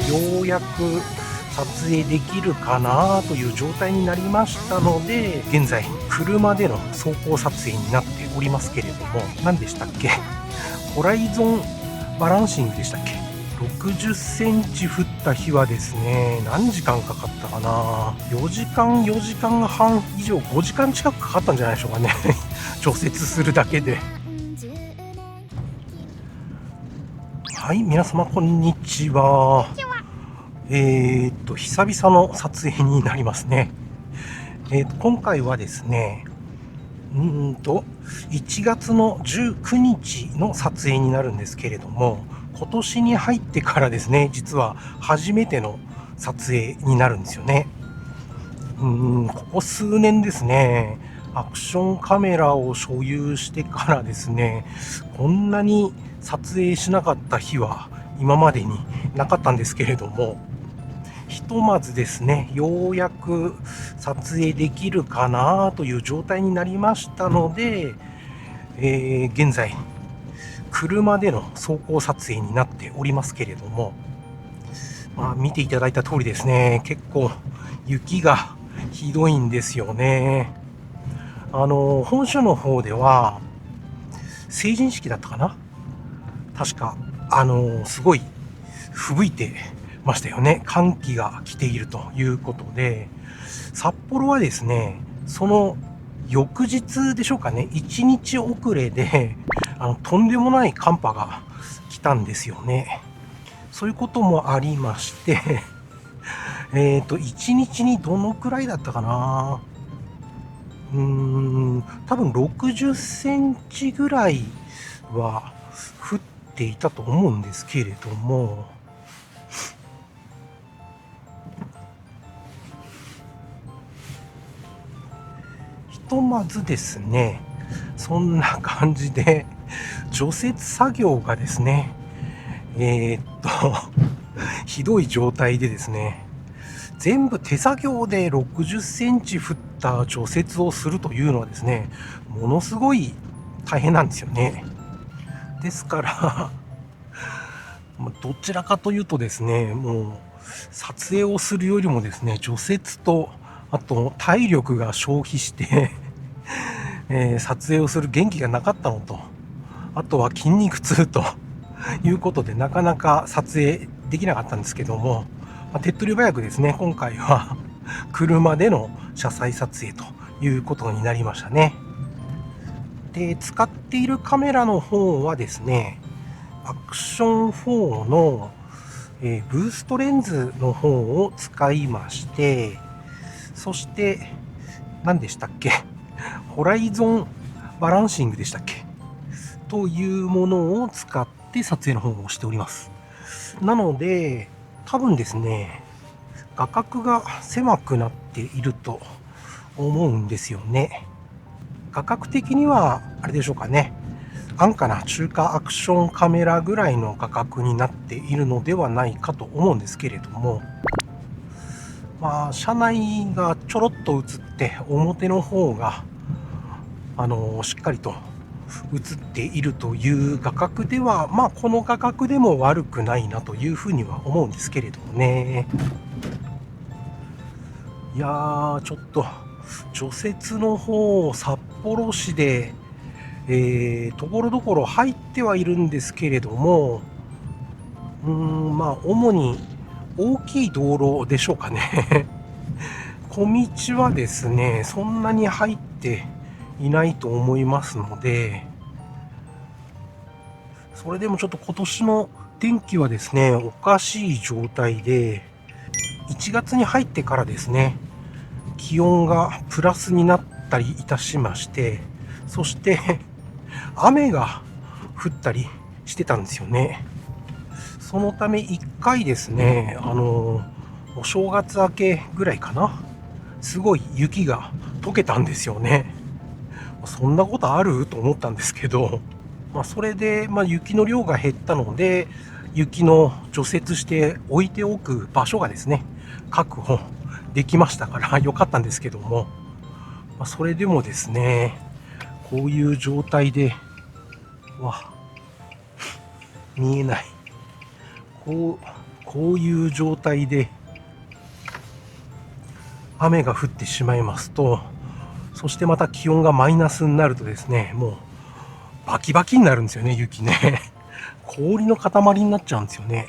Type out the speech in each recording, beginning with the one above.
ようやく撮影できるかなという状態になりましたので、現在車での走行撮影になっておりますけれども、何でしたっけ、ホライゾンバランシングでしたっけ。60センチ降った日はですね、何時間かかったかな、4時間半以上、5時間近くかかったんじゃないでしょうかね除雪するだけで。はい、皆様こんにちは。久々の撮影になりますね。今回はですね、1月の19日の撮影になるんですけれども、今年に入ってからですね、実は初めての撮影になるんですよね。ここ数年ですね、アクションカメラを所有してからですね、こんなに撮影しなかった日は今までになかったんですけれども、ひとまずですね、ようやく撮影できるかなという状態になりましたので、現在車での走行撮影になっておりますけれども、見ていただいた通りですね、結構雪がひどいんですよね。本州の方では成人式だったかな、確かすごい吹雪いてましたよね。寒気が来ているということで、札幌はですね、その翌日でしょうかね、1日遅れでとんでもない寒波が来たんですよね。そういうこともありまして1日にどのくらいだったかな、多分60センチぐらいは降っていたと思うんですけれども、ひとまずですね、そんな感じで除雪作業がですね、ひどい状態でですね、全部手作業で60センチ降った除雪をするというのはですね、ものすごい大変なんですよね。ですからどちらかというとですね、もう撮影をするよりもですね、除雪とあと体力が消費して撮影をする元気がなかったのと、あとは筋肉痛ということでなかなか撮影できなかったんですけども、手っ取り早くですね、今回は車での車載撮影ということになりましたね。で、使っているカメラの方はですね、アクション4の、ブーストレンズの方を使いまして、そして何でしたっけ、ホライゾンバランシングでしたっけというものを使って撮影の方をしております。なので多分ですね、画角が狭くなっていると思うんですよね。画角的にはあれでしょうかね、安価な中華アクションカメラぐらいの画角になっているのではないかと思うんですけれども、車内がちょろっと映って表の方がしっかりと映っているという画角では、この画角でも悪くないなというふうには思うんですけれどもね。いやー、ちょっと除雪の方、札幌市でところどころ入ってはいるんですけれども、主に大きい道路でしょうかね小道はですね、そんなに入っていないと思いますので、それでもちょっと今年の天気はですね、おかしい状態で、1月に入ってからですね、気温がプラスになったりいたしまして、そして雨が降ったりしてたんですよね。そのため1回ですね、お正月明けぐらいかな、すごい雪が溶けたんですよね。そんなことあると思ったんですけど、それで、雪の量が減ったので、雪の除雪して置いておく場所がですね、確保できましたから良かったんですけども、それでもですね、こういう状態で、見えない。ここういう状態で雨が降ってしまいますと、そしてまた気温がマイナスになるとですね、もうバキバキになるんですよね、雪ね。氷の塊になっちゃうんですよね。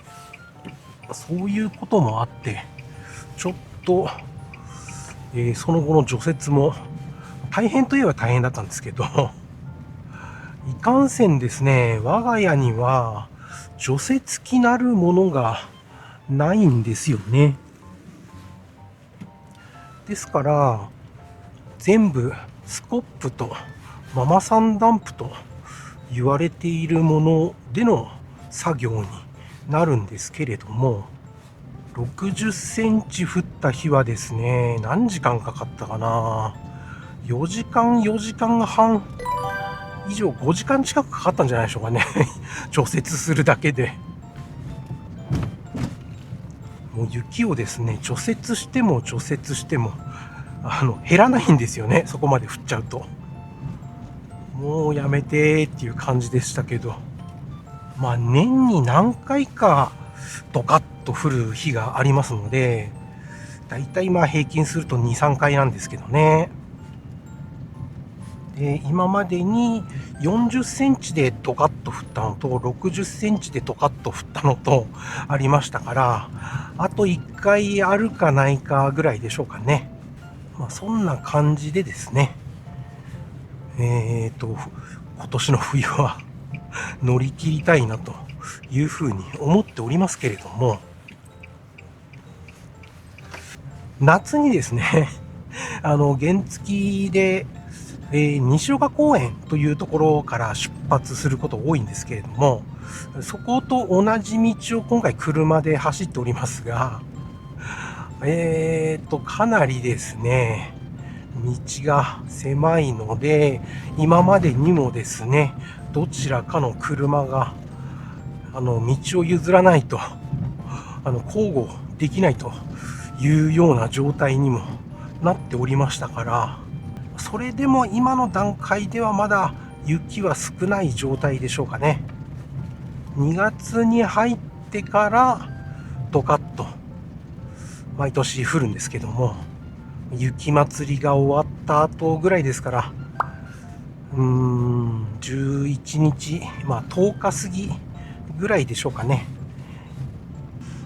そういうこともあって、ちょっと、その後の除雪も大変といえば大変だったんですけど、いかんせんですね、我が家には除雪機なるものがないんですよね。ですから、全部スコップとママさんダンプと言われているものでの作業になるんですけれども、60センチ降った日はですね、何時間かかったかな。4時間、4時間半以上、5時間近くかかったんじゃないでしょうかね。除雪するだけで。もう雪をですね、除雪しても除雪しても、減らないんですよね、そこまで降っちゃうと。もうやめてっていう感じでしたけど、まあ年に何回かドカッと降る日がありますので、だいたいまあ平均すると2、3回なんですけどね。で、今までに40センチでドカッと降ったのと、60センチでドカッと降ったのとありましたから、あと1回あるかないかぐらいでしょうかね。まあそんな感じでですね、今年の冬は乗り切りたいなというふうに思っておりますけれども、夏にですね、原付で、西岡公園というところから出発すること多いんですけれども、そこと同じ道を今回車で走っておりますが、かなりですね、道が狭いので、今までにもですね、どちらかの車が、道を譲らないと、交互できないというような状態にもなっておりましたから、それでも今の段階ではまだ雪は少ない状態でしょうかね。2月に入ってからドカッと毎年降るんですけども、雪祭りが終わった後ぐらいですから、11日、まあ10日過ぎぐらいでしょうかね。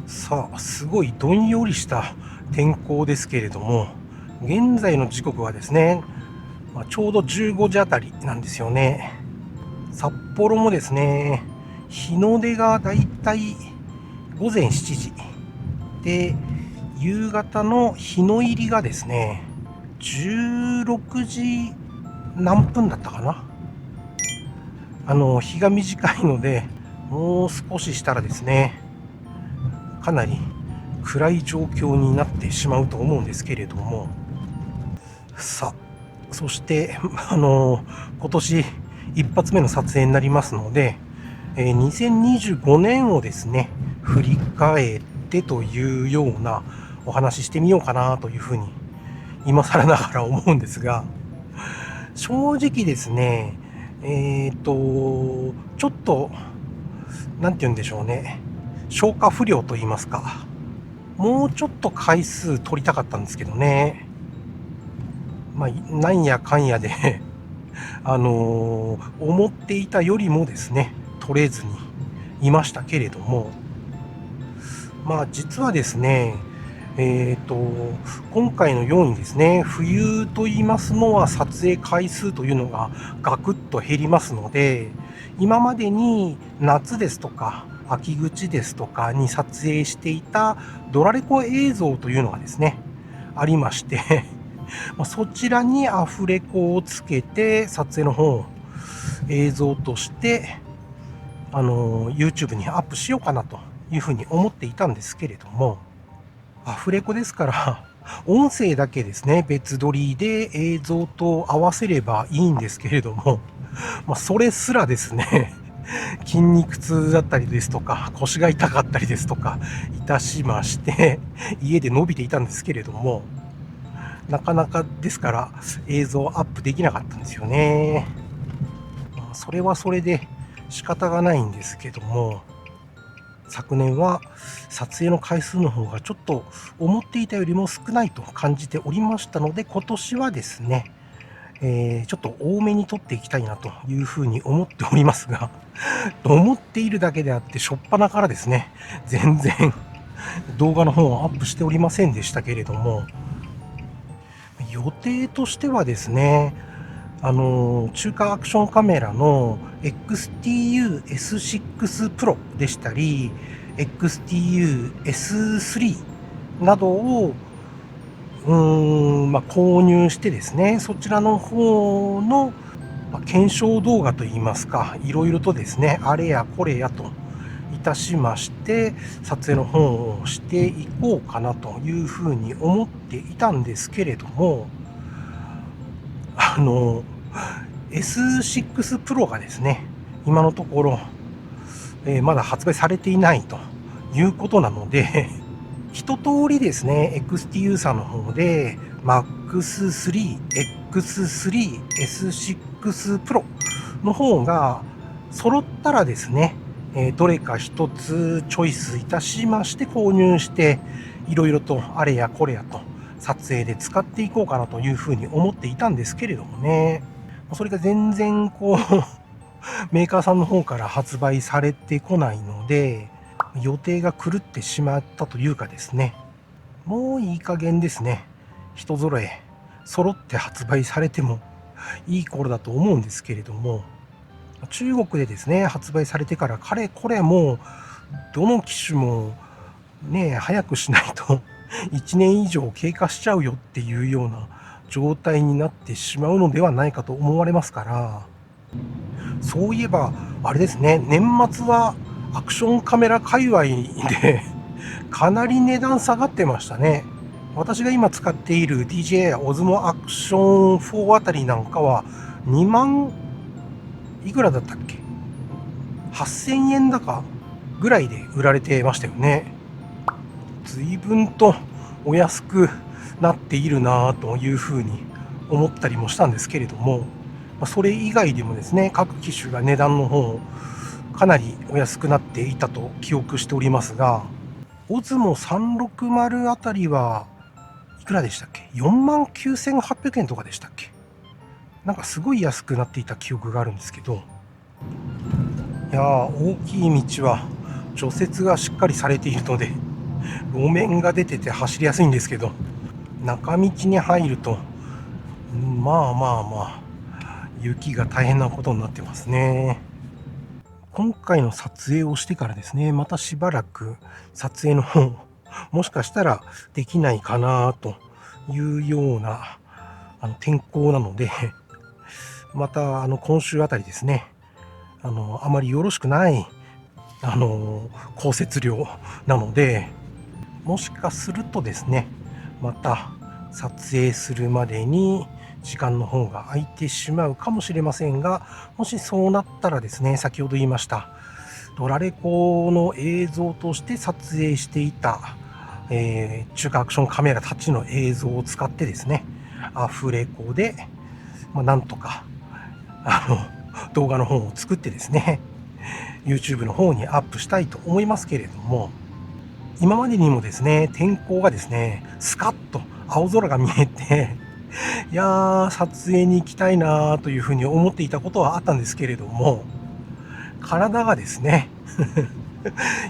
さあ、すごいどんよりした天候ですけれども、現在の時刻はですね、ちょうど15時あたりなんですよね。札幌もですね、日の出がだいたい午前7時で、夕方の日の入りがですね、16時何分だったかな。日が短いので、もう少ししたらですね、かなり暗い状況になってしまうと思うんですけれども、さあ、そして、今年一発目の撮影になりますので、2025年をですね、振り返ってというようなお話ししてみようかなというふうに、今更ながら思うんですが、正直ですね、ちょっと、なんて言うんでしょうね、消化不良と言いますか、もうちょっと回数取りたかったんですけどね、まあ、なんやかんやで思っていたよりもですね、取れずにいましたけれども、まあ実はですね、今回のようにですね、冬と言いますのは撮影回数というのがガクッと減りますので、今までに夏ですとか、秋口ですとかに撮影していたドラレコ映像というのがですね、ありましてそちらにアフレコをつけて撮影の方を映像としてYouTube にアップしようかなというふうに思っていたんですけれども、アフレコですから音声だけですね、別撮りで映像と合わせればいいんですけれども、それすらですね、筋肉痛だったりですとか、腰が痛かったりですとかいたしまして、家で伸びていたんですけれども、なかなかですから映像アップできなかったんですよね。それはそれで仕方がないんですけども、昨年は撮影の回数の方がちょっと思っていたよりも少ないと感じておりましたので、今年はですね、ちょっと多めに撮っていきたいなというふうに思っておりますが、思っているだけであって、初っ端からですね、全然動画の方をアップしておりませんでしたけれども、予定としてはですね、中華アクションカメラの XTU-S6 Pro でしたり、XTU-S3 などを購入してですね、そちらの方の検証動画といいますか、いろいろとですね、あれやこれやといたしまして、撮影の方をしていこうかなというふうに思っていたんですけれども、S6 Pro がですね、今のところ、まだ発売されていないということなので、一通りですね、XTU さんの方で MAX3、X3、S6 Pro の方が揃ったらですね、どれか一つチョイスいたしまして購入して、いろいろとあれやこれやと撮影で使っていこうかなというふうに思っていたんですけれどもね、それが全然メーカーさんの方から発売されてこないので、予定が狂ってしまったというかですね、もういい加減ですね、人揃え揃って発売されてもいい頃だと思うんですけれども、中国でですね、発売されてからかれこれもうどの機種もね、早くしないと1年以上経過しちゃうよっていうような状態になってしまうのではないかと思われますから、そういえばあれですね、年末はアクションカメラ界隈でかなり値段下がってましたね。私が今使っている DJI Osmo Action 4あたりなんかは2万いくらだったっけ、8000円高ぐらいで売られてましたよね。随分とお安くなっているなぁというふうに思ったりもしたんですけれども、それ以外でもですね、各機種が値段の方かなりお安くなっていたと記憶しておりますが、オズモ360あたりはいくらでしたっけ、49,800円とかでしたっけ、なんかすごい安くなっていた記憶があるんですけど、いやー、大きい道は除雪がしっかりされているので路面が出てて走りやすいんですけど、中道に入るとまあまあまあ雪が大変なことになってますね。今回の撮影をしてからですね、またしばらく撮影の方もしかしたらできないかなというような天候なので、また今週あたりですね、あまりよろしくない降雪量なので、もしかするとですね、また撮影するまでに時間の方が空いてしまうかもしれませんが、もしそうなったらですね、先ほど言いましたドラレコの映像として撮影していた、中華アクションカメラたちの映像を使ってですね、アフレコで、なんとか動画の方を作ってですね、YouTube の方にアップしたいと思いますけれども、今までにもですね、天候がですね、スカッと青空が見えて、いやー、撮影に行きたいなーというふうに思っていたことはあったんですけれども、体がですね、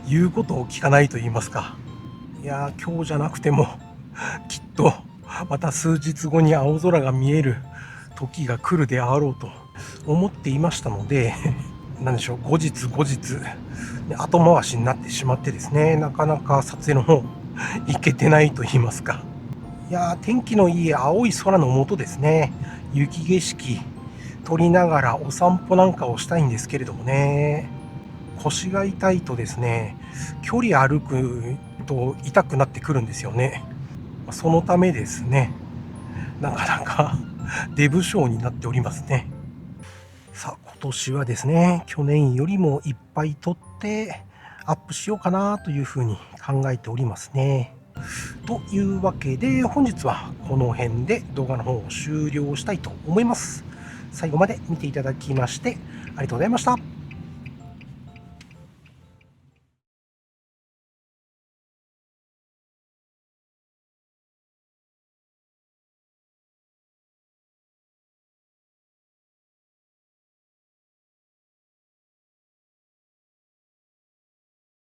言うことを聞かないと言いますか、いやー、今日じゃなくても、きっとまた数日後に青空が見える時が来るであろうと思っていましたので、何でしょう、後日後回しになってしまってですね、なかなか撮影の方行けてないと言いますか、いやー、天気のいい青い空の下ですね、雪景色撮りながらお散歩なんかをしたいんですけれどもね、腰が痛いとですね、距離歩くと痛くなってくるんですよね。そのためですね、なかなか出不精になっておりますね。さあ、今年はですね、去年よりもいっぱい撮ってアップしようかなというふうに考えておりますね。というわけで、本日はこの辺で動画の方を終了したいと思います。最後まで見ていただきましてありがとうございました。